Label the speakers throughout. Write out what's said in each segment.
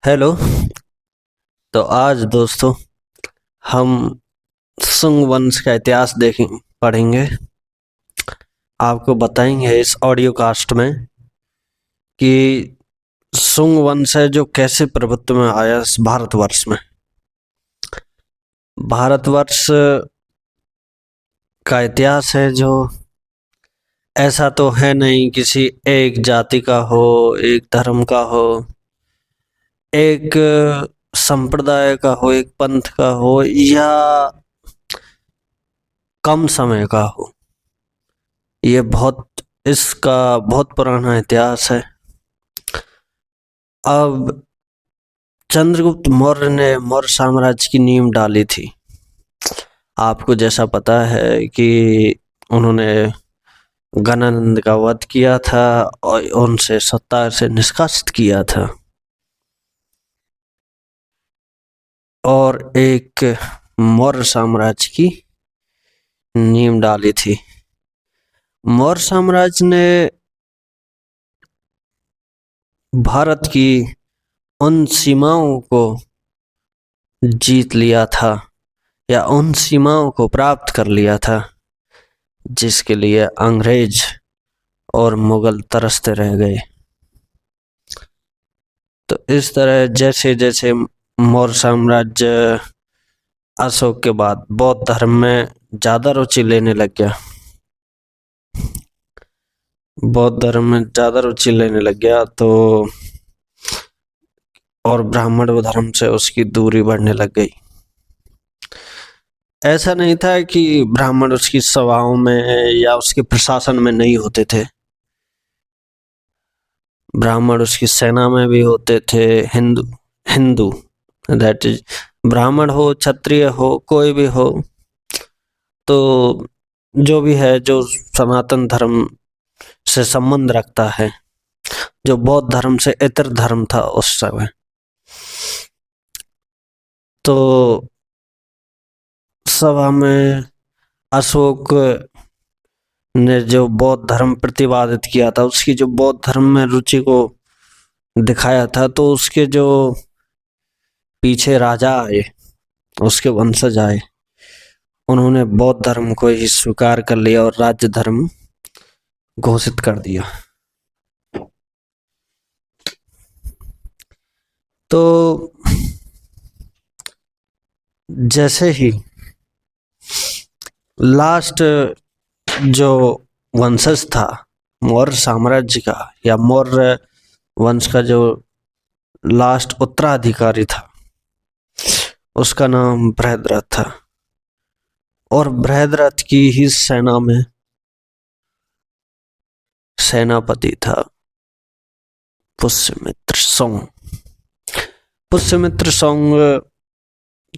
Speaker 1: Hello. तो आज दोस्तों हम सुंग वंश का इतिहास देखें पढ़ेंगे। आपको बताएंगे इस ऑडियो कास्ट में कि सुंग वंश है जो कैसे प्रभुत्व में आया इस भारतवर्ष में। भारतवर्ष का इतिहास है जो ऐसा तो है नहीं किसी एक जाति का हो, एक धर्म का हो, एक संप्रदाय का हो, एक पंथ का हो या कम समय का हो। ये इसका बहुत पुराना इतिहास है। अब चंद्रगुप्त मौर्य ने मौर्य साम्राज्य की नींव डाली थी। आपको जैसा पता है कि उन्होंने गणानंद का वध किया था और उनसे सत्ता से निष्कासित किया था और एक मौर्य साम्राज्य की नींव डाली थी। मौर्य साम्राज्य ने भारत की उन सीमाओं को जीत लिया था या उन सीमाओं को प्राप्त कर लिया था जिसके लिए अंग्रेज और मुगल तरसते रह गए। तो इस तरह जैसे जैसे मौर्य साम्राज्य अशोक के बाद बौद्ध धर्म में ज्यादा रुचि लेने लग गया, तो और ब्राह्मण धर्म से उसकी दूरी बढ़ने लग गई। ऐसा नहीं था कि ब्राह्मण उसकी सभाओं में या उसके प्रशासन में नहीं होते थे, ब्राह्मण उसकी सेना में भी होते थे। हिंदू हिंदू दैट इज ब्राह्मण हो, क्षत्रिय हो, कोई भी हो, तो जो भी है जो सनातन धर्म से संबंध रखता है, जो बौद्ध धर्म से इतर धर्म था उस समय, तो सभा में अशोक ने जो बौद्ध धर्म प्रतिपादित किया था, उसकी जो बौद्ध धर्म में रुचि को दिखाया था, तो उसके जो पीछे राजा आए, उसके वंशज आए, उन्होंने बौद्ध धर्म को ही स्वीकार कर लिया और राज्य धर्म घोषित कर दिया। तो जैसे ही लास्ट जो वंशज था मौर्य साम्राज्य का या मौर्य वंश का, जो लास्ट उत्तराधिकारी था, उसका नाम बृहद्रथ था और बृहद्रथ की ही सेना में सेनापति था पुष्यमित्र सोंग। पुष्यमित्र सोंग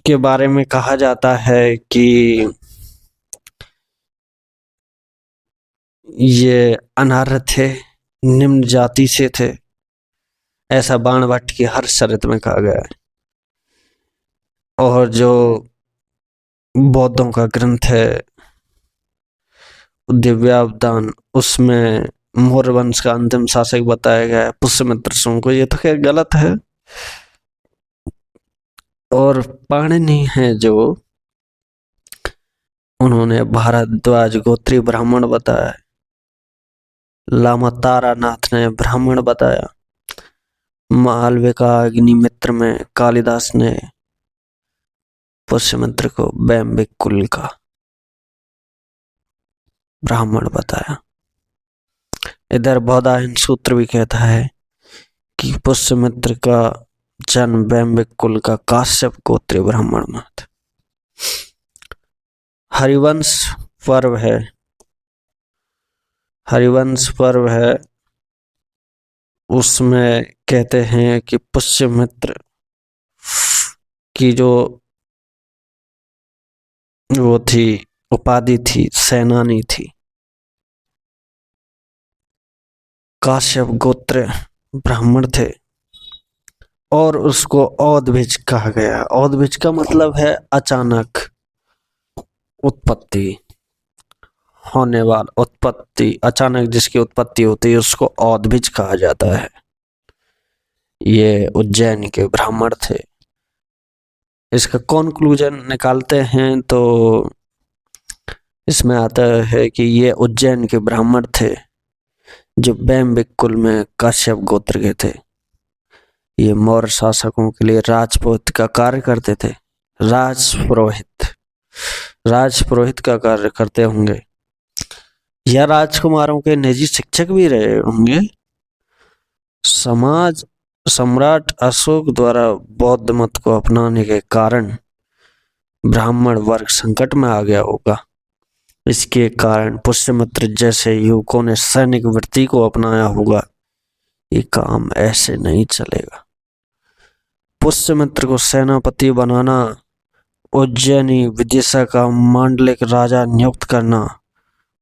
Speaker 1: के बारे में कहा जाता है कि ये अनार्य थे, निम्न जाति से थे, ऐसा बाणभट्ट की हर्षचरित में कहा गया है। और जो बौद्धों का ग्रंथ है दिव्यावदान, उसमें मौर्य वंश का अंतिम शासक बताया गया है पुष्यमित्र सोंग को। ये तो खैर गलत है। और पाणिनि है जो, उन्होंने भारद्वाज गोत्री ब्राह्मण बताया, लामा तारानाथ ने ब्राह्मण बताया, मालविका का अग्निमित्र में कालिदास ने पुष्यमित्र को बैम्बिक कुल का ब्राह्मण बताया। इधर बौधायन सूत्र भी कहता है कि पुष्यमित्र का जन्म बैम्बिक कुल का काश्यप गोत्रीय ब्राह्मण में था। हरिवंश पर्व है, उसमें कहते हैं कि पुष्यमित्र की जो वो थी उपाधि थी, सेनानी थी, काश्यप गोत्र ब्राह्मण थे और उसको औदभिज कहा गया। औदभिज का मतलब है अचानक उत्पत्ति होने वाला, अचानक जिसकी उत्पत्ति होती है उसको औदभिज कहा जाता है। ये उज्जैन के ब्राह्मण थे। इसका कंक्लूजन निकालते हैं तो इसमें आता है कि ये उज्जैन के ब्राह्मण थे जो बैम्बिक कुल में कश्यप गोत्र के थे। ये मौर्य शासकों के लिए राजपुरोहित का कार्य करते थे। राजपुरोहित का कार्य करते होंगे या राजकुमारों के निजी शिक्षक भी रहे होंगे। सम्राट अशोक द्वारा बौद्ध मत को अपनाने के कारण ब्राह्मण वर्ग संकट में आ गया होगा। इसके कारण पुष्यमित्र जैसे युवकों ने सैनिक वृत्ति को अपनाया होगा। ये काम ऐसे नहीं चलेगा। पुष्यमित्र को सेनापति बनाना, उज्जैनी विदिशा का मांडलिक राजा नियुक्त करना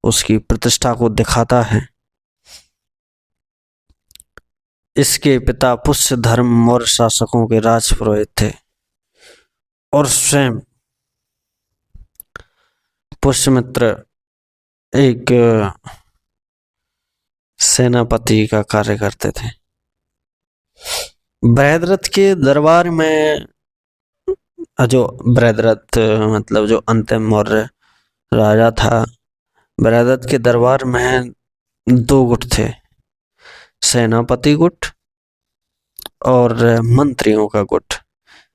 Speaker 1: उसकी प्रतिष्ठा को दिखाता है। इसके पिता पुष्यधर्म मौर्य शासकों के राजपुरोहित थे और स्वयं पुष्यमित्र एक सेनापति का कार्य करते थे। बृहद्रथ के दरबार में जो बृहद्रथ मतलब जो अंतिम मौर्य राजा था, बृहद्रथ के दरबार में दो गुट थे, सेनापति गुट और मंत्रियों का गुट।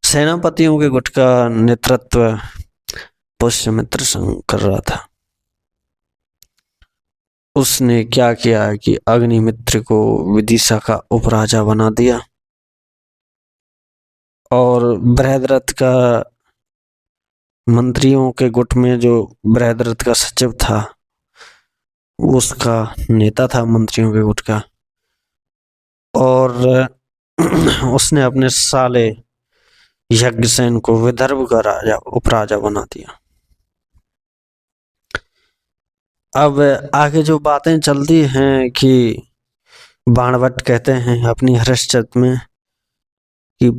Speaker 1: सेनापतियों के गुट का नेतृत्व पुष्यमित्र संग कर रहा था। उसने क्या किया कि अग्निमित्र को विदिशा का उपराजा बना दिया और बृहद्रथ का मंत्रियों के गुट में जो बृहद्रथ का सचिव था उसका नेता था मंत्रियों के गुट का, और उसने अपने साले यज्ञसेन को विदर्भ का राजा उपराजा बना दिया। अब आगे जो बातें चलती हैं कि बाणभट्ट कहते हैं अपनी हरिश्चंद्र में कि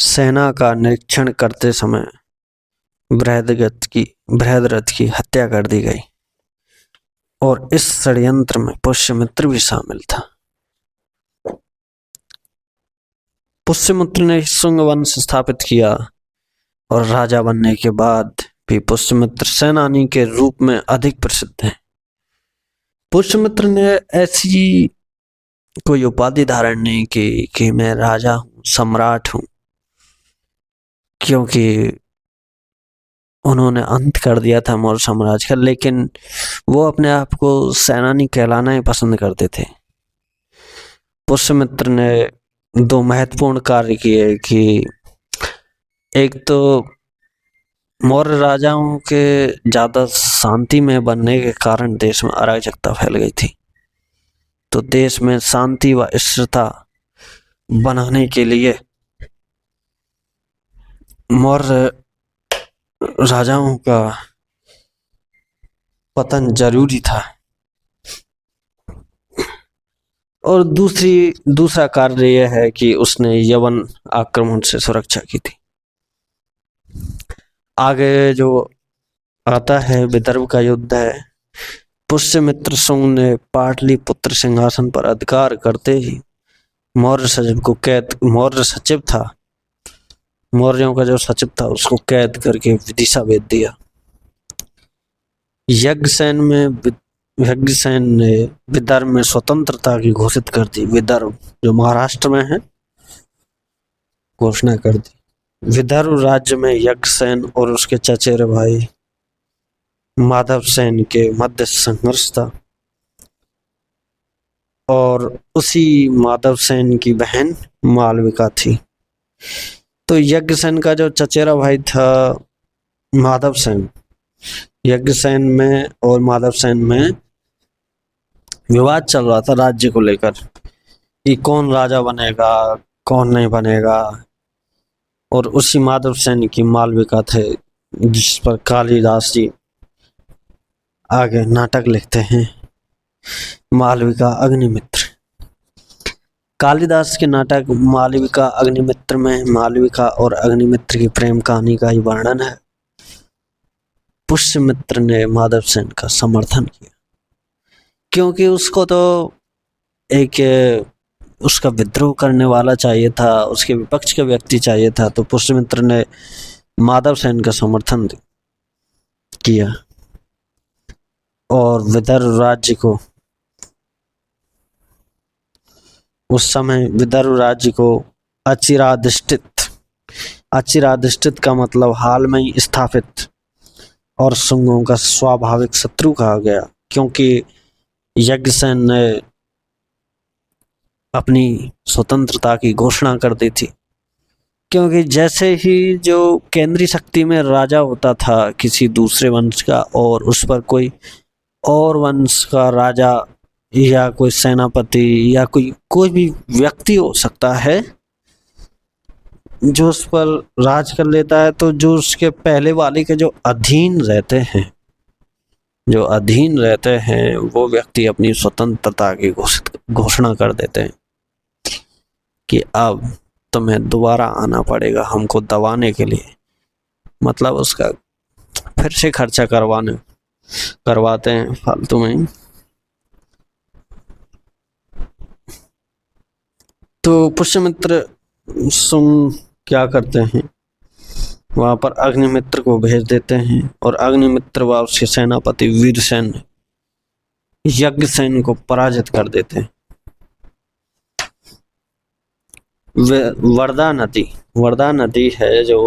Speaker 1: सेना का निरीक्षण करते समय बृहद्रथ की हत्या कर दी गई और इस षड्यंत्र में पुष्यमित्र भी शामिल था। पुष्यमित्र ने शुंग वंश स्थापित किया और राजा बनने के बाद भी पुष्यमित्र सेनानी के रूप में अधिक प्रसिद्ध हैं। पुष्यमित्र ने ऐसी कोई उपाधि धारण नहीं की कि मैं राजा हूं, सम्राट हूं, क्योंकि उन्होंने अंत कर दिया था मौर्य साम्राज्य का, लेकिन वो अपने आप को सेनानी कहलाना ही पसंद करते थे। पुष्यमित्र ने दो महत्वपूर्ण कार्य किए कि एक तो मौर्य राजाओं के ज्यादा शांति में बनने के कारण देश में अराजकता फैल गई थी, तो देश में शांति व स्थिरता बनाने के लिए मौर्य राजाओं का पतन जरूरी था। और दूसरा कार्य यह है कि उसने यवन आक्रमण से सुरक्षा की थी। आगे जो आता है विदर्भ का युद्ध है। पुष्यमित्र शुंग ने पाटलिपुत्र सिंहासन पर अधिकार करते ही मौर्यों का जो सचिव था उसको कैद करके विदिशा भेज दिया। यज्ञसेन ने विदर्भ में स्वतंत्रता की घोषित कर दी। विदर्भ जो महाराष्ट्र में है, घोषणा कर दी। विदर्भ राज्य में यज्ञसेन और उसके चचेरे भाई माधवसेन के मध्य संघर्ष था और उसी माधवसेन की बहन मालविका थी। तो यज्ञसेन का जो चचेरा भाई था माधवसेन, यज्ञसेन में और माधवसेन में विवाद चल रहा था राज्य को लेकर कि कौन राजा बनेगा कौन नहीं बनेगा। और उसी माधवसेन की मालविका थे, जिस पर कालिदास जी आगे नाटक लिखते हैं, मालविका अग्निमित्र। कालिदास के नाटक मालविका अग्निमित्र में मालविका और अग्निमित्र की प्रेम कहानी का ही वर्णन है। पुष्यमित्र ने माधवसेन का समर्थन किया क्योंकि उसको तो एक उसका विद्रोह करने वाला चाहिए था, उसके विपक्ष का व्यक्ति चाहिए था, तो पुष्यमित्र ने माधव सेन का समर्थन किया और विदर्भ राज्य को, उस समय विदर्भ राज्य को अचिराधिष्ठित का मतलब हाल में ही स्थापित और शुंगों का स्वाभाविक शत्रु कहा गया, क्योंकि यज्ञसेन ने अपनी स्वतंत्रता की घोषणा कर दी थी। क्योंकि जैसे ही जो केंद्रीय शक्ति में राजा होता था किसी दूसरे वंश का, और उस पर कोई और वंश का राजा या कोई सेनापति या कोई भी व्यक्ति हो सकता है जो उस पर राज कर लेता है, तो जो उसके पहले वाले के जो अधीन रहते हैं वो व्यक्ति अपनी स्वतंत्रता की घोषणा कर देते हैं कि अब तुम्हें दोबारा आना पड़ेगा हमको दबाने के लिए, मतलब उसका फिर से खर्चा करवाते हैं फालतू में। तो पुष्यमित्र शुंग क्या करते हैं, वहां पर अग्निमित्र को भेज देते हैं और अग्निमित्र व उसके सेनापति वीरसेन यज्ञसेन को पराजित कर देते हैं। वर्धा नदी है जो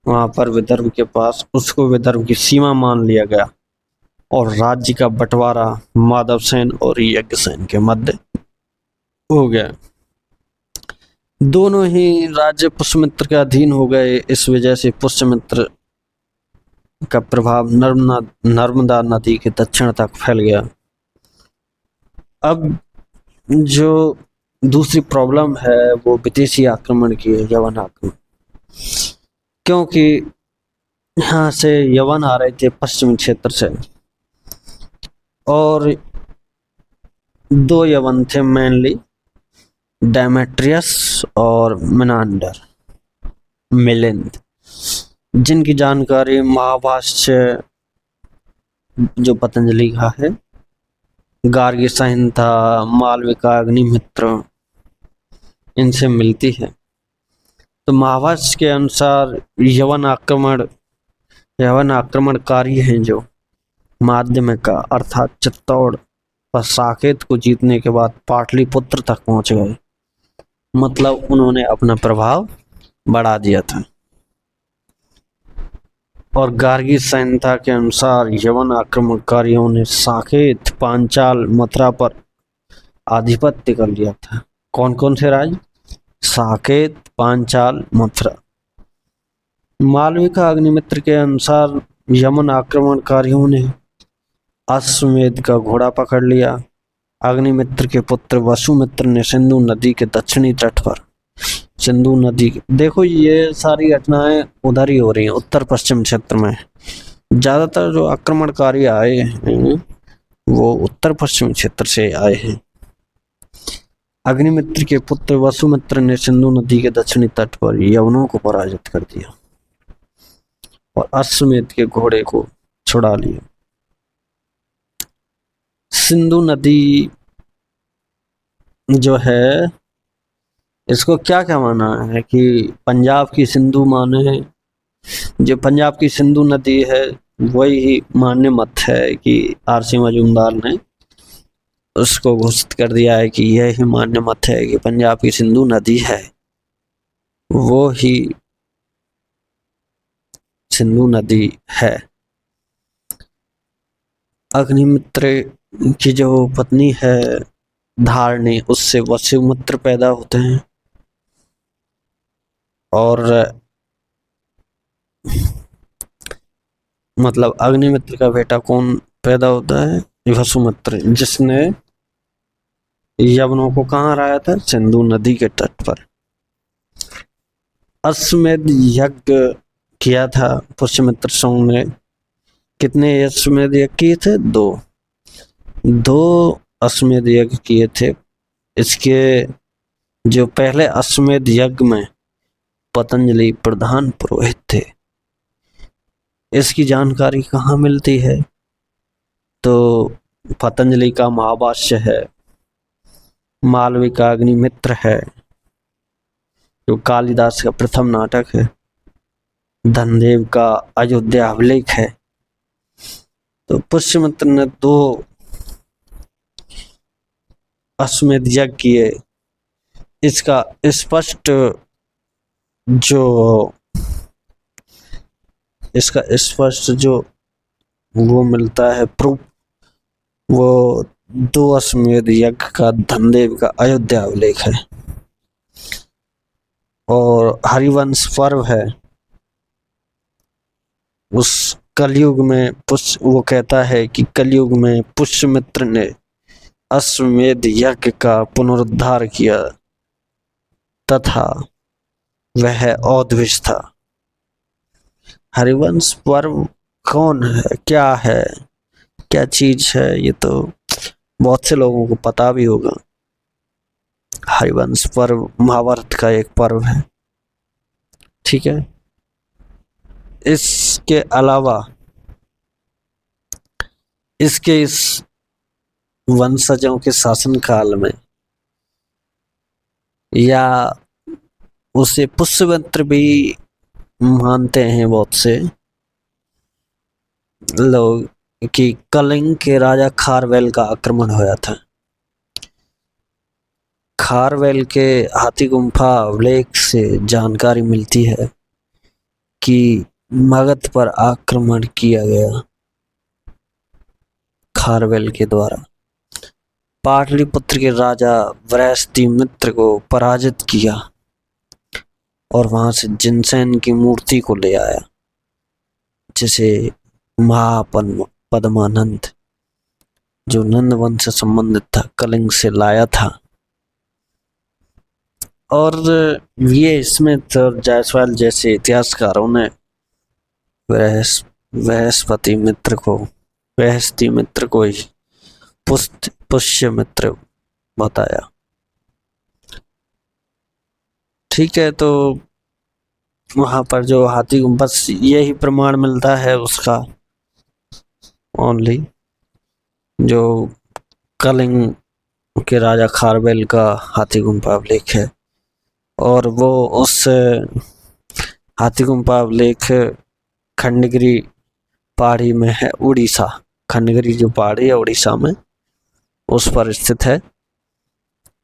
Speaker 1: वहां पर विदर्भ के पास, उसको विदर्भ की सीमा मान लिया गया और राज्य का बंटवारा माधवसेन और यज्ञसेन के मध्य हो गया। दोनों ही राज्य पुष्यमित्र के अधीन हो गए। इस वजह से पुष्यमित्र का प्रभाव नर्मदा नदी के दक्षिण तक फैल गया। अब जो दूसरी प्रॉब्लम है वो विदेशी आक्रमण की है, यवन आक्रमण, क्योंकि यहाँ से यवन आ रहे थे पश्चिमी क्षेत्र से, और दो यवन थे मेनली, डेमेट्रियस और मिलिंद, जिनकी जानकारी महाभाष्य जो पतंजलि का है, गार्गी संहिता, मालविका, अग्निमित्र, इनसे मिलती है। तो महाभाष्य के अनुसार यवन आक्रमणकारी हैं जो माध्यमिका अर्थात चित्तौड़ पर साकेत को जीतने के बाद पाटलिपुत्र तक पहुंच गए, मतलब उन्होंने अपना प्रभाव बढ़ा दिया था। और गार्गी संहिता के अनुसार यवन आक्रमणकारियों ने साकेत, पांचाल, मथुरा पर आधिपत्य कर लिया था। कौन कौन से राज्य? साकेत, पांचाल, मथुरा। मालविका अग्निमित्र के अनुसार यवन आक्रमणकारियों ने अश्वमेध का घोड़ा पकड़ लिया। अग्निमित्र के पुत्र वसुमित्र ने सिंधु नदी के दक्षिणी तट पर, सिंधु नदी, देखो ये सारी घटनाएं उधर ही हो रही हैं, उत्तर पश्चिम क्षेत्र में। ज्यादातर जो आक्रमणकारी आए हैं वो उत्तर पश्चिम क्षेत्र से आए हैं। अग्निमित्र के पुत्र वसुमित्र ने सिंधु नदी के दक्षिणी तट पर यवनों को पराजित कर दिया और अश्वमेध के घोड़े को छुड़ा लिया। सिंधु नदी जो है, इसको क्या क्या माना है कि पंजाब की सिंधु माने, जो पंजाब की सिंधु नदी है वही ही मान्य मत है कि आरसी मजूमदार ने उसको घोषित कर दिया है कि यह ही मान्य मत है कि पंजाब की सिंधु नदी है वो ही सिंधु नदी है। अग्निमित्र की जो पत्नी है धारणी, उससे वसुमित्र पैदा होते हैं और मतलब अग्निमित्र का बेटा कौन पैदा होता है? वसुमित्र, जिसने यवनों को कहाँ हराया था? सिंधु नदी के तट पर। अश्वमेध यज्ञ किया था पुष्यमित्र शुंग ने। कितने अश्वमेध यज्ञ किए थे? दो अश्वमेध यज्ञ किए थे। इसके जो पहले अश्वमेध यज्ञ में पतंजलि प्रधान पुरोहित थे। इसकी जानकारी कहाँ मिलती है? तो पतंजलि का महाभाष्य है मालविका का अग्निमित्र है, जो कालिदास का प्रथम नाटक है। धनदेव का अयोध्या अभिलेख है। तो पुष्यमित्र ने 2 अश्वमेध यज्ञ किए। इसका स्पष्ट जो वो मिलता है प्रूफ, वो 2 अश्वमेध यज्ञ का धनदेव का अयोध्या अभिलेख है। और हरिवंश पर्व है, उस कलयुग में वो कहता है कि कलयुग में पुष्यमित्र ने अश्वमेध यज्ञ का पुनरुद्धार किया तथा वह अद्विज था। हरिवंश पर्व कौन है, क्या चीज है, ये तो बहुत से लोगों को पता भी होगा। हरिवंश पर्व महाभारत का एक पर्व है, ठीक है। इसके अलावा इसके इस वंशजों के शासन काल में या उसे पुष्यमित्र भी मानते हैं बहुत से लोग कि कलिंग के राजा खारवेल का आक्रमण होया था। खारवेल के हाथी गुम्फा अभिलेख से जानकारी मिलती है कि मगध पर आक्रमण किया गया खारवेल के द्वारा। पाटलिपुत्र के राजा वृहस्पतिमित्र को पराजित किया और वहां से जिनसेन की मूर्ति को ले आया, जिसे महापद्मानंद जो नंद वंश से संबंधित था कलिंग से लाया था। और ये स्मिथ और जायसवाल जैसे इतिहासकारों ने वृहस्पति मित्र को ही पुष्यमित्र बताया, ठीक है। तो वहां पर जो हाथी बस यही प्रमाण मिलता है उसका ओनली, जो कलिंग के राजा खारवेल का हाथी गुम्फा अभिलेख है। और वो उस हाथी गुम्फा अभिलेख खंडगिरी पहाड़ी में है, उड़ीसा। खंडगिरी जो पहाड़ी है उड़ीसा में, उस पर स्थित है।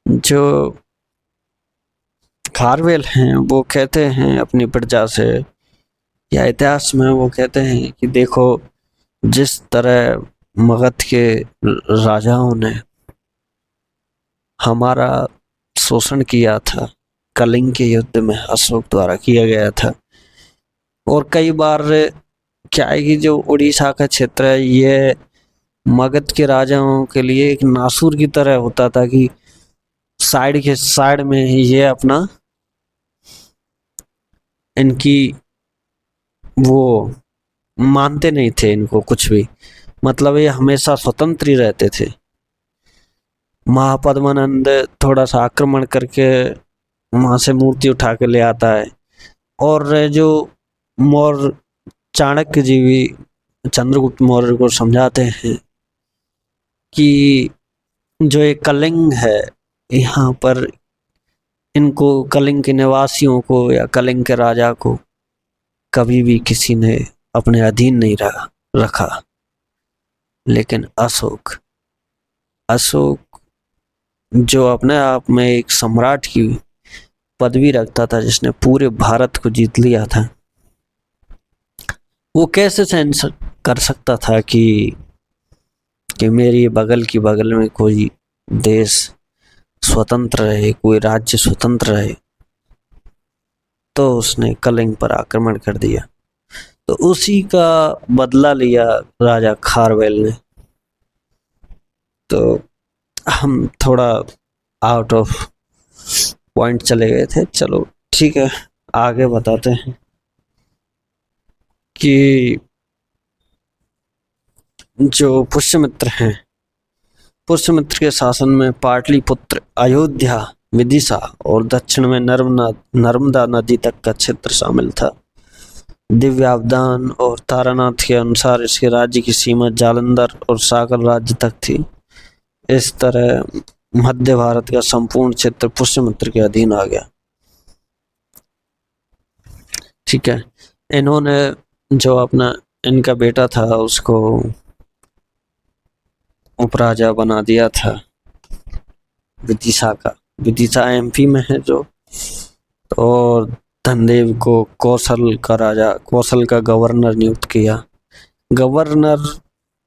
Speaker 1: जो खारवेल हैं वो कहते हैं अपनी प्रजा से या इतिहास में वो कहते हैं कि देखो, जिस तरह मगध के राजाओं ने हमारा शोषण किया था कलिंग के युद्ध में, अशोक द्वारा किया गया था। और कई बार क्या है कि जो उड़ीसा का क्षेत्र है ये मगध के राजाओं के लिए एक नासूर की तरह होता था कि साइड में ये अपना इनकी वो मानते नहीं थे इनको कुछ भी, मतलब ये हमेशा स्वतंत्र ही रहते थे। महापद्मानंद थोड़ा सा आक्रमण करके वहां से मूर्ति उठा के ले आता है। और जो मौर्य चाणक्य जी भी चंद्रगुप्त मौर्य को समझाते हैं कि जो ये कलिंग है, यहाँ पर इनको कलिंग के निवासियों को या कलिंग के राजा को कभी भी किसी ने अपने अधीन नहीं रखा। लेकिन अशोक जो अपने आप में एक सम्राट की पदवी रखता था, जिसने पूरे भारत को जीत लिया था, वो कैसे सहन कर सकता था कि मेरी बगल में कोई देश स्वतंत्र रहे, कोई राज्य स्वतंत्र रहे। तो उसने कलिंग पर आक्रमण कर दिया। तो उसी का बदला लिया राजा खारवेल ने। तो हम थोड़ा आउट ऑफ पॉइंट चले गए थे, चलो ठीक है आगे बताते हैं कि जो पुष्यमित्र हैं, पुष्यमित्र के शासन में पाटलिपुत्र, अयोध्या, विदिशा और दक्षिण में नर्मदा नदी तक का क्षेत्र शामिल था। दिव्यावदान और तारानाथ के अनुसार इसके राज्य की सीमा जालंधर और सागर राज्य तक थी। इस तरह मध्य भारत का संपूर्ण क्षेत्र पुष्यमित्र के अधीन आ गया। ठीक है, इन्होंने जो अपना इनका बेटा था उसको उपराजा बना दिया था विदिशा का। विदिशा एमपी में है जो, और धनदेव को कौशल का राजा, कौशल का गवर्नर नियुक्त किया। गवर्नर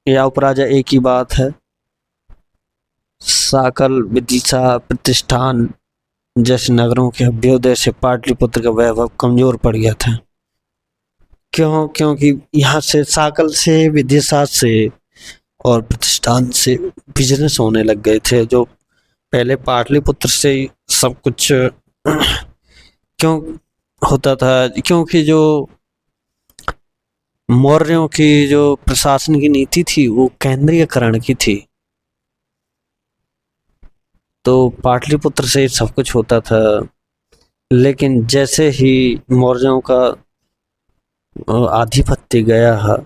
Speaker 1: या उपराजा एक ही बात है। साकल, विदिशा, प्रतिष्ठान जैसे नगरों के अभ्युदय से पाटलिपुत्र का वैभव कमजोर पड़ गया था। क्यों? क्योंकि यहाँ से साकल से, विदिशा से और प्रतिष्ठान से बिजनेस होने लग गए थे, जो पहले पाटलिपुत्र से ही सब कुछ क्यों होता था? क्योंकि जो मौर्यों की जो प्रशासन की नीति थी वो केंद्रीयकरण की थी, तो पाटलिपुत्र से सब कुछ होता था। लेकिन जैसे ही मौर्यों का आधिपत्य गया है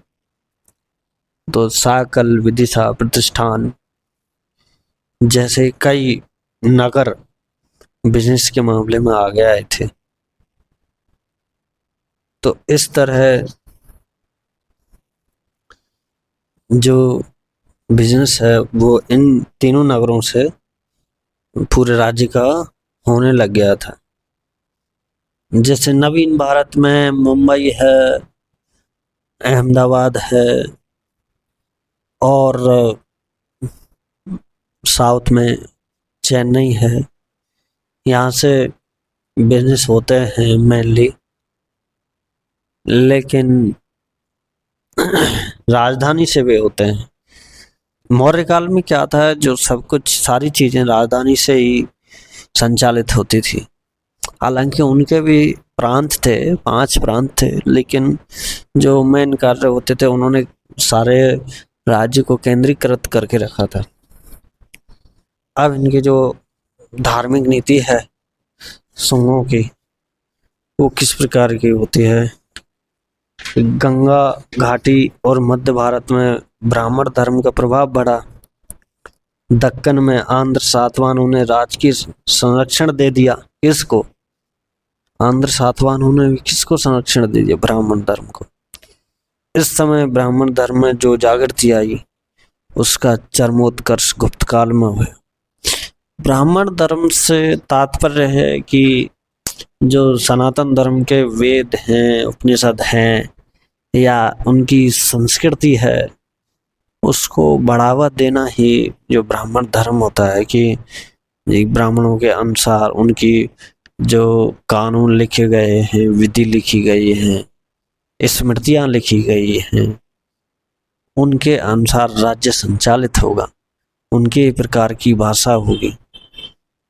Speaker 1: तो साकल, विदिशा, प्रतिष्ठान जैसे कई नगर बिजनेस के मामले में आगे आए थे। तो इस तरह जो बिजनेस है वो इन तीनों नगरों से पूरे राज्य का होने लग गया था। जैसे नवीन भारत में मुंबई है, अहमदाबाद है, और साउथ में चेन्नई है। यहाँ से बिजनेस होते हैं मेनली, लेकिन राजधानी से भी होते हैं। मौर्य काल में क्या था, जो सब कुछ सारी चीजें राजधानी से ही संचालित होती थी। हालांकि उनके भी प्रांत थे, 5 प्रांत थे, लेकिन जो मेन कार्य होते थे उन्होंने सारे राज्य को केंद्रीकृत करके रखा था। अब इनकी जो धार्मिक नीति है सुंगों की, वो किस प्रकार की होती है? गंगा घाटी और मध्य भारत में ब्राह्मण धर्म का प्रभाव बढ़ा। दक्कन में आंध्र सातवाहनों ने राज की संरक्षण दे दिया। किसको? आंध्र सातवाहनों ने किसको संरक्षण दे दिया? ब्राह्मण धर्म को। इस समय ब्राह्मण धर्म में जो जागृति आई उसका चरमोत्कर्ष गुप्त काल में हुआ। ब्राह्मण धर्म से तात्पर्य है कि जो सनातन धर्म के वेद हैं, उपनिषद हैं, या उनकी संस्कृति है, उसको बढ़ावा देना ही जो ब्राह्मण धर्म होता है। कि ब्राह्मणों के अनुसार उनकी जो कानून लिखे गए हैं, विधि लिखी गई है, स्मृतियां लिखी गई हैं, उनके अनुसार राज्य संचालित होगा, उनके प्रकार की भाषा होगी।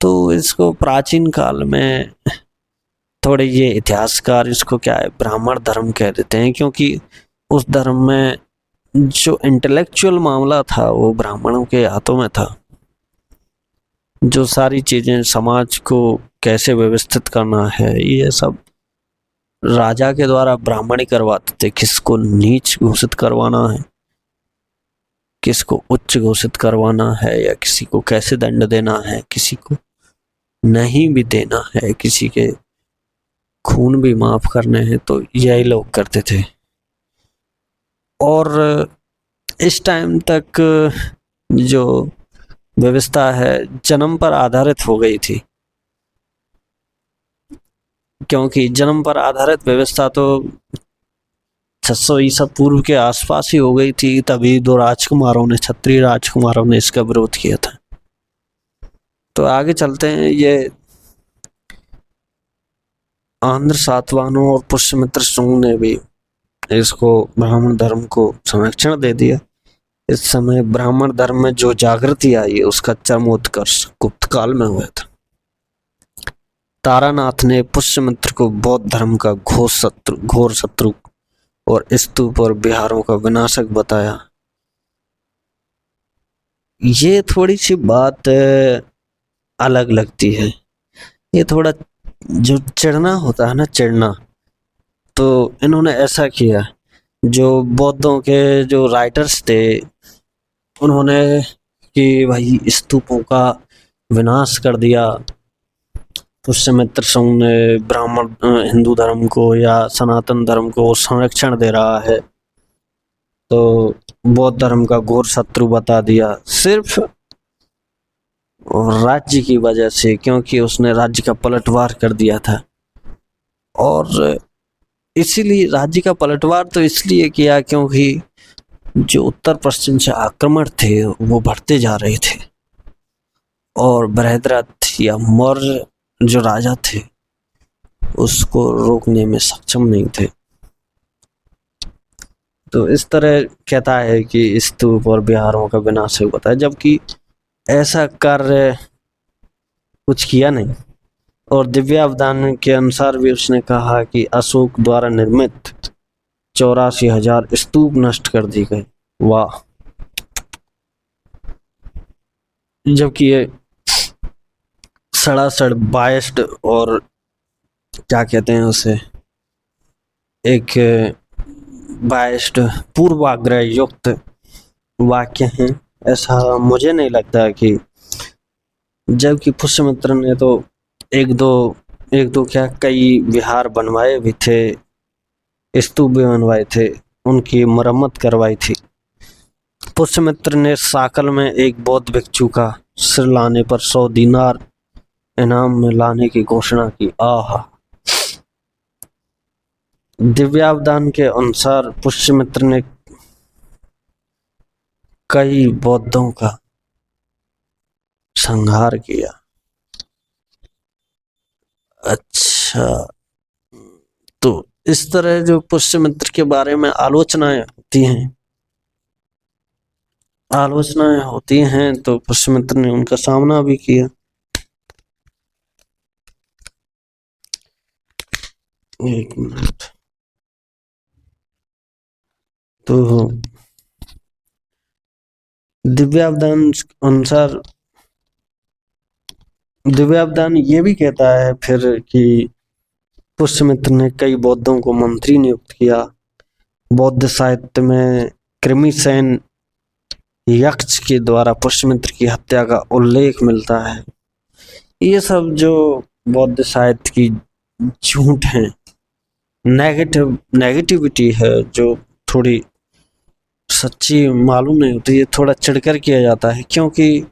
Speaker 1: तो इसको प्राचीन काल में थोड़े ये इतिहासकार इसको क्या है, ब्राह्मण धर्म कह देते हैं, क्योंकि उस धर्म में जो इंटेलेक्चुअल मामला था वो ब्राह्मणों के हाथों में था। जो सारी चीजें समाज को कैसे व्यवस्थित करना है, ये सब राजा के द्वारा ब्राह्मण ही करवाते थे। किसको नीच घोषित करवाना है, किसको उच्च घोषित करवाना है, या किसी को कैसे दंड देना है, किसी को नहीं भी देना है, किसी के खून भी माफ करने हैं, तो यही लोग करते थे। और इस टाइम तक जो व्यवस्था है जन्म पर आधारित हो गई थी, क्योंकि जन्म पर आधारित व्यवस्था तो 600 ईसा पूर्व के आसपास ही हो गई थी। तभी 2 राजकुमारों ने, क्षत्रिय राजकुमारों ने इसका विरोध किया था। तो आगे चलते हैं। ये आंध्र सातवाहनों और पुष्यमित्र शुंग ने भी इसको, ब्राह्मण धर्म को संरक्षण दे दिया। इस समय ब्राह्मण धर्म में जो जागृति आई उसका चरमोत्कर्ष गुप्त काल में हुआ था। तारानाथ ने पुष्यमित्र को बौद्ध धर्म का घोर शत्रु और स्तूप और बिहारों का विनाशक बताया। ये थोड़ी सी बात अलग लगती है। ये थोड़ा जो चिढ़ना होता है ना, चिढ़ना, तो इन्होंने ऐसा किया। जो बौद्धों के जो राइटर्स थे उन्होंने कि भाई स्तूपों का विनाश कर दिया। पुष्यमित्र संघ ने ब्राह्मण हिंदू धर्म को या सनातन धर्म को संरक्षण दे रहा है तो बौद्ध धर्म का घोर शत्रु बता दिया, सिर्फ राज्य की वजह से, क्योंकि उसने राज्य का पलटवार कर दिया था। और इसीलिए राज्य का पलटवार तो इसलिए किया क्योंकि जो उत्तर पश्चिम से आक्रमण थे वो बढ़ते जा रहे थे और बृहद्रथ या मौर्य जो राजा थे उसको रोकने में सक्षम नहीं थे। तो इस तरह कहता है कि स्तूप और विहारों का विनाश हुआ था, जबकि ऐसा कार्य कुछ किया नहीं। और दिव्यावदान के अनुसार भी उसने कहा कि अशोक द्वारा निर्मित 84,000 स्तूप नष्ट कर दी गए। वाह! जबकि ये सड़ासड़ बायस्ड और क्या कहते हैं उसे, एक बायस्ड पूर्वाग्रह युक्त वाक्य हैं, ऐसा मुझे नहीं लगता। कि जबकि पुष्यमित्र ने तो एक दो क्या कई विहार बनवाए भी थे, स्तूप भी बनवाए थे, उनकी मरम्मत करवाई थी। पुष्यमित्र ने साकल में एक बौद्ध भिक्षु का सिर लाने पर 100 दीनार इनाम में लाने की घोषणा की। आहा! दिव्यावदान के अनुसार पुष्यमित्र ने कई बौद्धों का संहार किया। अच्छा, तो इस तरह जो पुष्यमित्र के बारे में आलोचनाएं होती हैं तो पुष्यमित्र ने उनका सामना भी किया। एक मिनट। तो दिव्यावदान ये भी कहता है फिर कि पुष्यमित्र ने कई बौद्धों को मंत्री नियुक्त किया। बौद्ध साहित्य में कृमिसेन यक्ष के द्वारा पुष्यमित्र की हत्या का उल्लेख मिलता है। ये सब जो बौद्ध साहित्य की झूठ है, नेगेटिविटी है, जो थोड़ी सच्ची मालूम नहीं होती, ये थोड़ा चिढ़कर किया जाता है, क्योंकि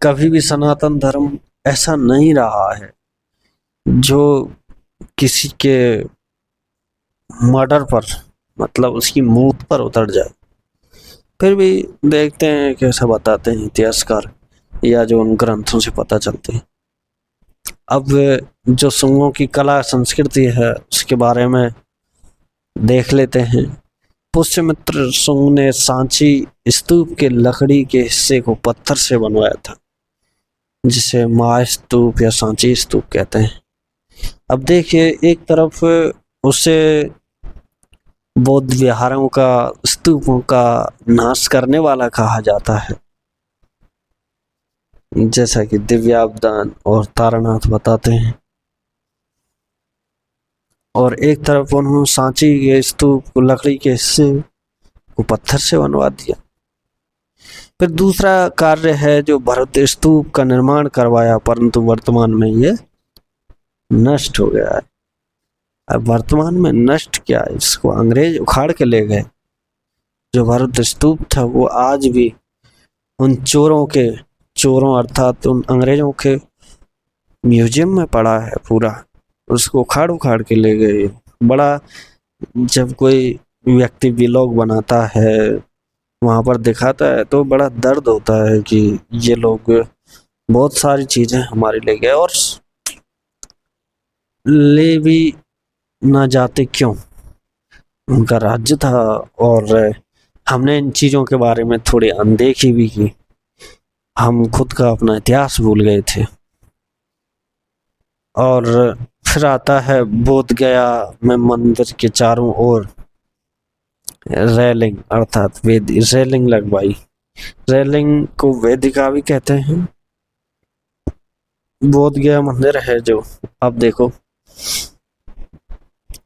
Speaker 1: कभी भी सनातन धर्म ऐसा नहीं रहा है जो किसी के मर्डर पर, मतलब उसकी मौत पर उतर जाए। फिर भी देखते हैं कैसा बताते हैं इतिहासकार या जो उन ग्रंथों से पता चलते हैं। अब जो शुंगों की कला संस्कृति है उसके बारे में देख लेते हैं। पुष्यमित्र शुंग ने सांची स्तूप के लकड़ी के हिस्से को पत्थर से बनवाया था, जिसे महास्तूप या सांची स्तूप कहते हैं। अब देखिए, एक तरफ उसे बौद्ध विहारों का, स्तूपों का नाश करने वाला कहा जाता है, जैसा कि दिव्यावदान और तारानाथ बताते हैं, और एक तरफ उन्होंने सांची के स्तूप को लकड़ी के हिस्से को पत्थर से बनवा दिया। फिर दूसरा कार्य है जो भरत स्तूप का निर्माण करवाया, परंतु वर्तमान में ये नष्ट हो गया है। अब वर्तमान में नष्ट क्या है, इसको अंग्रेज उखाड़ के ले गए। जो भरत स्तूप था वो आज भी उन चोरों अर्थात उन अंग्रेजों के म्यूजियम में पड़ा है पूरा, उसको उखाड़ के ले गए। बड़ा, जब कोई व्यक्ति व्लॉग बनाता है वहां पर दिखाता है तो बड़ा दर्द होता है कि ये लोग बहुत सारी चीजें हमारे ले गए, और ले भी ना जाते क्यों, उनका राज्य था। और हमने इन चीजों के बारे में थोड़ी अनदेखी भी की, हम खुद का अपना इतिहास भूल गए थे। और फिर आता है बोध गया में मंदिर के चारों ओर रेलिंग अर्थात रेलिंग लगवाई। रेलिंग को वेदिका भी कहते हैं। बोध गया मंदिर है जो, अब देखो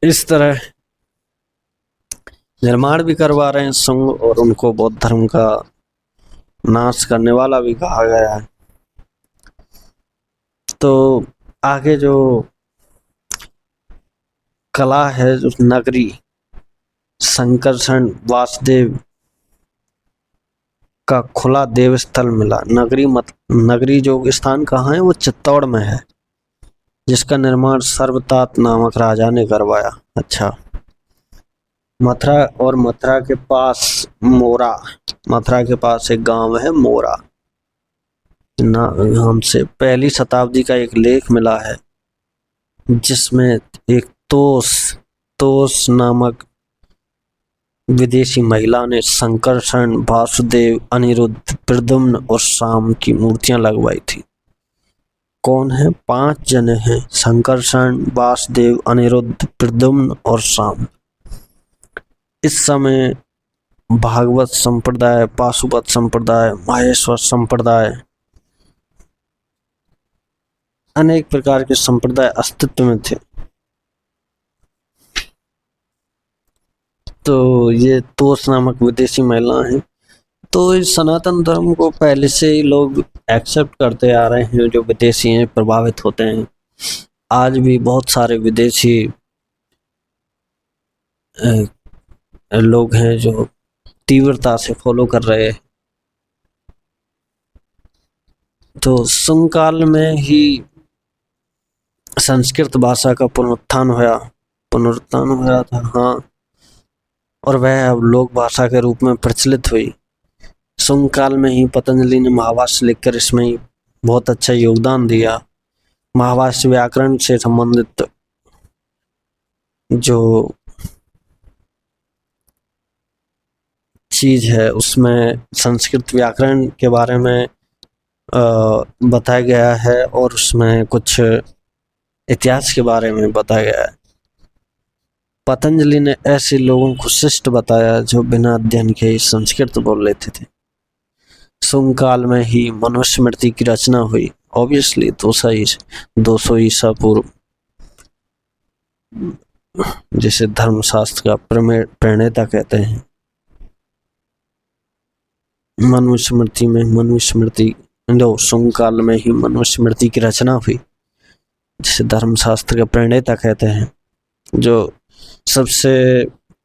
Speaker 1: इस तरह निर्माण भी करवा रहे हैं संघ, और उनको बौद्ध धर्म का नाश करने वाला भी कहा गया है। तो आगे जो कला है, जो नगरी संकर्षण वासुदेव का खुला देव स्थल मिला। नगरी जो स्थान कहाँ है, वो चित्तौड़ में है, जिसका निर्माण सर्वतात नामक राजा ने करवाया। अच्छा, मथुरा के पास मोरा, मथुरा के पास एक गांव है मोरा नाम से 1ली शताब्दी का एक लेख मिला है, जिसमें एक तोस नामक विदेशी महिला ने संकर्षण, वासुदेव, अनिरुद्ध, प्रद्युम्न और शाम की मूर्तियां लगवाई थी। कौन है? 5 जने हैं, संकर्षण, वासुदेव, अनिरुद्ध, प्रद्युम्न और शाम। इस समय भागवत संप्रदाय, पाशुपत संप्रदाय, माहेश्वर संप्रदाय, अनेक प्रकार के संप्रदाय अस्तित्व में थे। तो ये तोस नामक विदेशी महिला हैं। तो इस सनातन धर्म को पहले से ही लोग एक्सेप्ट करते आ रहे हैं, जो विदेशी हैं प्रभावित होते हैं। आज भी बहुत सारे विदेशी लोग हैं जो तीव्रता से फॉलो कर रहे हैं। तो शुंग काल में ही संस्कृत भाषा का पुनरुत्थान हुआ था, हाँ, और वह अब लोक भाषा के रूप में प्रचलित हुई। शुंग काल में ही पतंजलि ने महाभाष्य लिखकर इसमें बहुत अच्छा योगदान दिया। महाभाष्य व्याकरण से संबंधित जो चीज है, उसमें संस्कृत व्याकरण के बारे में बताया गया है, और उसमें कुछ इतिहास के बारे में बताया गया है। पतंजलि ने ऐसे लोगों को शिष्ट बताया जो बिना अध्ययन के ही संस्कृत बोल लेते थे। शुंग काल में ही मनुस्मृति की रचना हुई, ऑब्वियसली 200 ईसा पूर्व, जिसे धर्मशास्त्र का प्रणेता कहते हैं। शुंग काल में ही मनुस्मृति की रचना हुई, जिसे धर्मशास्त्र का प्रणेता कहते हैं। जो सबसे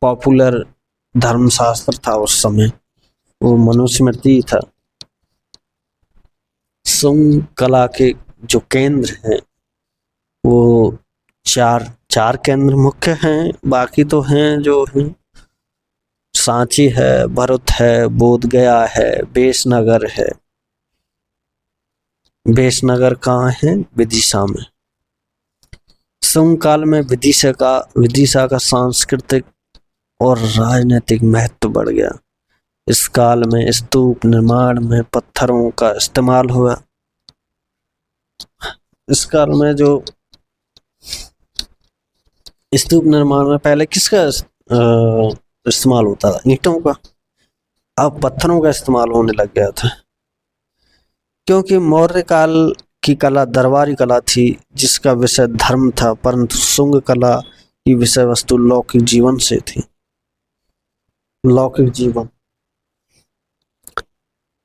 Speaker 1: पॉपुलर धर्मशास्त्र था उस समय, वो मनुस्मृति था। शुंग कला के जो केंद्र हैं, वो चार केंद्र मुख्य हैं, बाकी तो हैं जो हैं सांची है, भरुच है, बोधगया है, बेसनगर है। बेसनगर कहाँ है? विदिशा में। शुंग काल में विदिशा का सांस्कृतिक और राजनीतिक महत्व बढ़ गया। इस काल में स्तूप निर्माण में पत्थरों का इस्तेमाल हुआ। इस काल में जो स्तूप निर्माण में पहले किसका इस्तेमाल होता था? ईंटों का। अब पत्थरों का इस्तेमाल होने लग गया था, क्योंकि मौर्य काल की कला दरबारी कला थी, जिसका विषय धर्म था, परंतु शुंग कला की विषय वस्तु लौकिक जीवन से थी। लौकिक जीवन।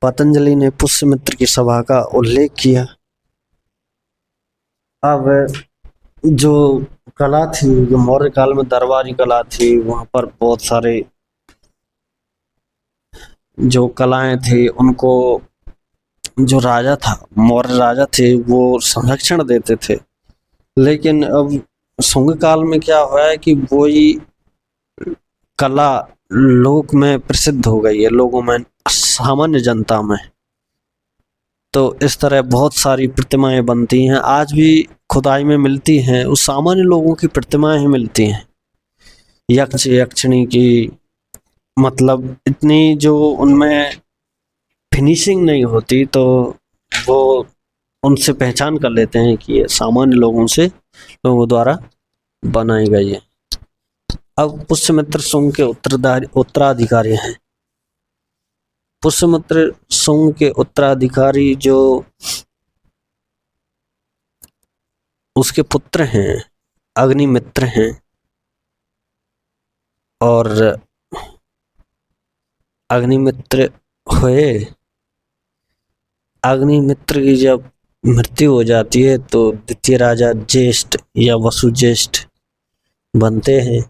Speaker 1: पतंजलि ने पुष्यमित्र की सभा का उल्लेख किया। अब जो कला थी, जो मौर्य काल में दरबारी कला थी, वहां पर बहुत सारे जो कलाएं थी, उनको जो राजा था, मौर्य राजा थे, वो संरक्षण देते थे। लेकिन अब शुंग काल में क्या हुआ है कि वही कला लोक में प्रसिद्ध हो गई है, लोगों में, सामान्य जनता में। तो इस तरह बहुत सारी प्रतिमाएं बनती हैं, आज भी खुदाई में मिलती हैं, उस सामान्य लोगों की प्रतिमाएं ही मिलती हैं। यक्ष यक्षिणी की, मतलब इतनी जो उनमें फिनिशिंग नहीं होती, तो वो उनसे पहचान कर लेते हैं कि ये सामान्य लोगों द्वारा बनाई गई है। अब पुष्यमित्र शुंग के उत्तराधिकारी हैं। पुष्यमित्र शुंग के उत्तराधिकारी जो उसके पुत्र हैं, अग्निमित्र हैं, और अग्निमित्र हुए। अग्निमित्र की जब मृत्यु हो जाती है तो द्वितीय राजा ज्येष्ठ या वसुज्येष्ठ बनते हैं,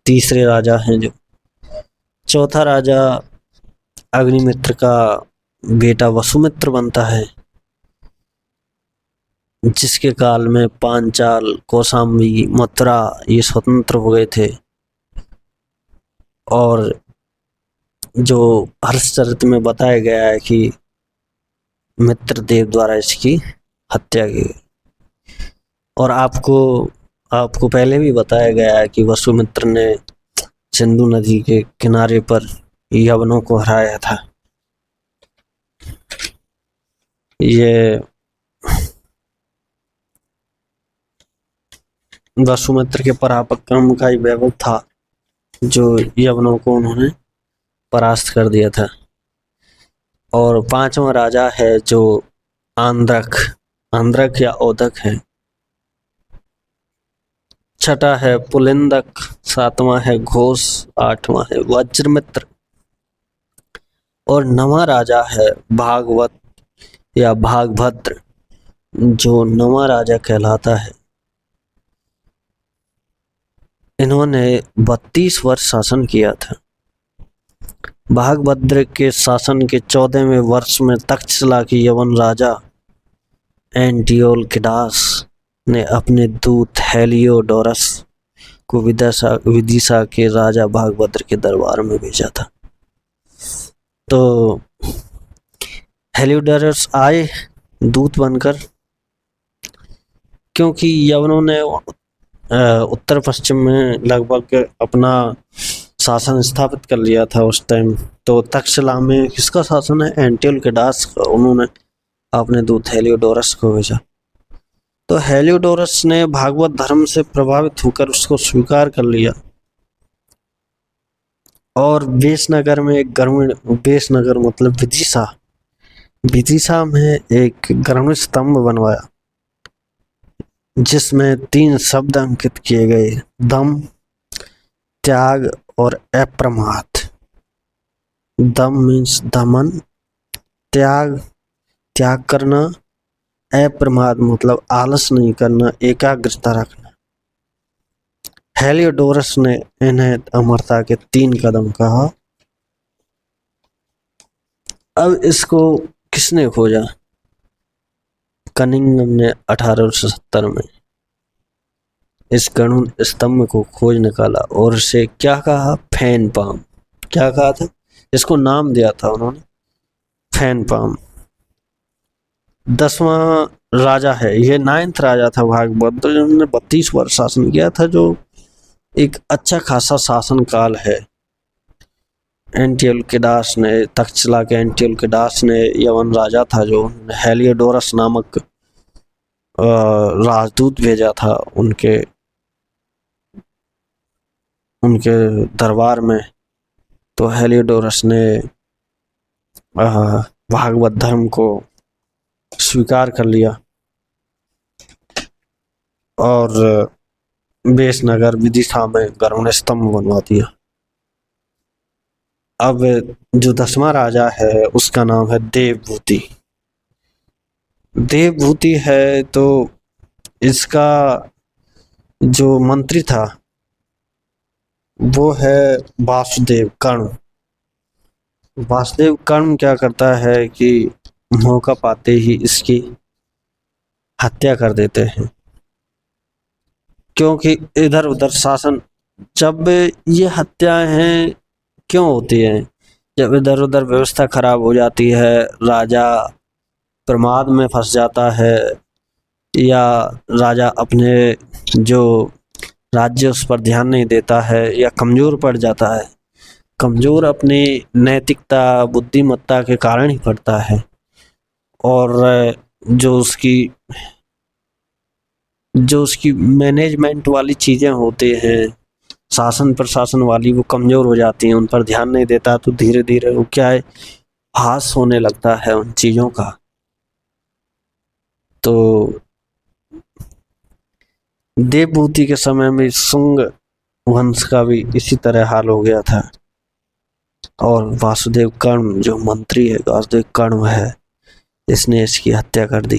Speaker 1: तीसरे राजा हैं जो। चौथा राजा अग्निमित्र का बेटा वसुमित्र बनता है, जिसके काल में पांचाल, कौशाम्बी, मथुरा ये स्वतंत्र हो गए थे। और जो हर्षचरित में बताया गया है कि मित्रदेव द्वारा इसकी हत्या की गई। और आपको पहले भी बताया गया है कि वसुमित्र ने सिंधु नदी के किनारे पर यवनों को हराया था। ये वसुमित्र के पराक्रम का ही वैभव था, जो यवनों को उन्होंने परास्त कर दिया था। और पांचवा राजा है जो आंद्रक या औदक है। छठा है पुलिंदक, सातवां है घोष, आठवां है वज्रमित्र और नवा राजा है भागवत या भागभद्र, जो नवा राजा कहलाता है। इन्होंने 32 वर्ष शासन किया था। भागभद्र के शासन के 14वें वर्ष में तक्षशिला के यवन राजा एंटियोलकिडास ने अपने दूत हेलियोडोरस को विदिशा के राजा भागभद्र के दरबार में भेजा था। तो हेलियोडोरस आए दूत बनकर, क्योंकि यवनों ने उत्तर पश्चिम में लगभग अपना शासन स्थापित कर लिया था उस टाइम। तो तक्षशिला में किसका शासन है? एंटियोलकिडास का। उन्होंने अपने दूत हेलियोडोरस को भेजा। तो हेलियोडोरस ने भागवत धर्म से प्रभावित होकर उसको स्वीकार कर लिया और वेशनगर में एक वेशनगर मतलब विदिशा में एक गर्म स्तंभ बनवाया, जिसमें 3 शब्द अंकित किए गए: दम, त्याग और अप्रमाद। दम मीन्स दमन, त्याग करना, अप्रमाद मतलब आलस नहीं करना, एकाग्रता रखना। हेलियोडोरस ने इन्हें अमरता के 3 कदम कहा। अब इसको किसने खोजा? कनिंघम ने 1870 में इस गरुड़ स्तंभ को खोज निकाला और इसे क्या कहा? Fan palm. क्या कहा था? इसको नाम दिया था उन्होंने फैन पाम। 10वां राजा है, ये 9th राजा था भागभद्र, जिन्होंने 32 वर्ष शासन किया था, जो एक अच्छा खासा शासन काल है। एंटियोलकिडास ने, तक्षशिला के एंटियोलकिडास ने यवन राजा था, जो हेलियोडोरस नामक राजदूत भेजा था उनके दरबार में। तो हेलियोडोरस ने भागवत धर्म को स्वीकार कर लिया और वेशनगर विदिशा में गरुड़ स्तंभ बनवा दिया। अब जो 10वां राजा है उसका नाम है देवभूति। देवभूति है तो इसका जो मंत्री था वो है वासुदेव कर्ण। वासुदेव कर्ण क्या करता है कि मौका पाते ही इसकी हत्या कर देते हैं, क्योंकि इधर उधर शासन, जब ये हत्याएं हैं क्यों होती हैं? जब इधर उधर व्यवस्था खराब हो जाती है, राजा प्रमाद में फंस जाता है, या राजा अपने जो राज्य उस पर ध्यान नहीं देता है, या कमजोर पड़ जाता है। कमजोर अपनी नैतिकता बुद्धिमत्ता के कारण ही पड़ता है, और जो उसकी मैनेजमेंट वाली चीज़ें होती हैं, शासन प्रशासन वाली, वो कमज़ोर हो जाती हैं, उन पर ध्यान नहीं देता, तो धीरे धीरे वो क्या है, हास होने लगता है उन चीज़ों का। तो देवभूति के समय में शुंग वंश का भी इसी तरह हाल हो गया था, और वासुदेव कर्ण जो मंत्री है, वासुदेव कर्ण है, इसने इसकी हत्या कर दी।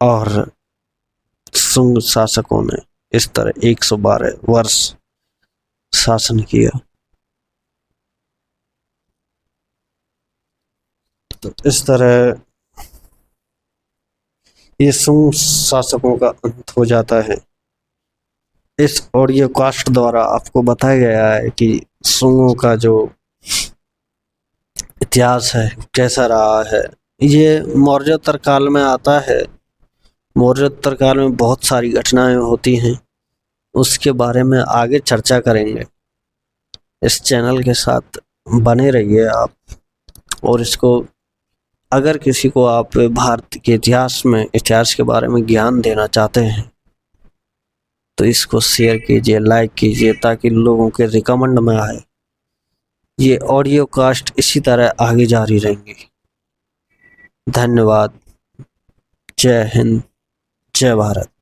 Speaker 1: और शुंग शासकों ने इस तरह 112 वर्ष शासन किया। तो इस तरह ये शुंग शासकों का अंत हो जाता है। इस ऑडियो कास्ट द्वारा आपको बताया गया है कि शुंगों का जो इतिहास है कैसा रहा है। ये मौर्योत्तर काल में आता है। मौर्योत्तर काल में बहुत सारी घटनाएं होती हैं, उसके बारे में आगे चर्चा करेंगे। इस चैनल के साथ बने रहिए आप। और इसको अगर किसी को आप भारत के इतिहास के बारे में ज्ञान देना चाहते हैं तो इसको शेयर कीजिए, लाइक कीजिए, ताकि लोगों के रिकमेंड में आए। ये ऑडियो कास्ट इसी तरह आगे जारी रहेंगी। धन्यवाद। जय हिंद, जय भारत।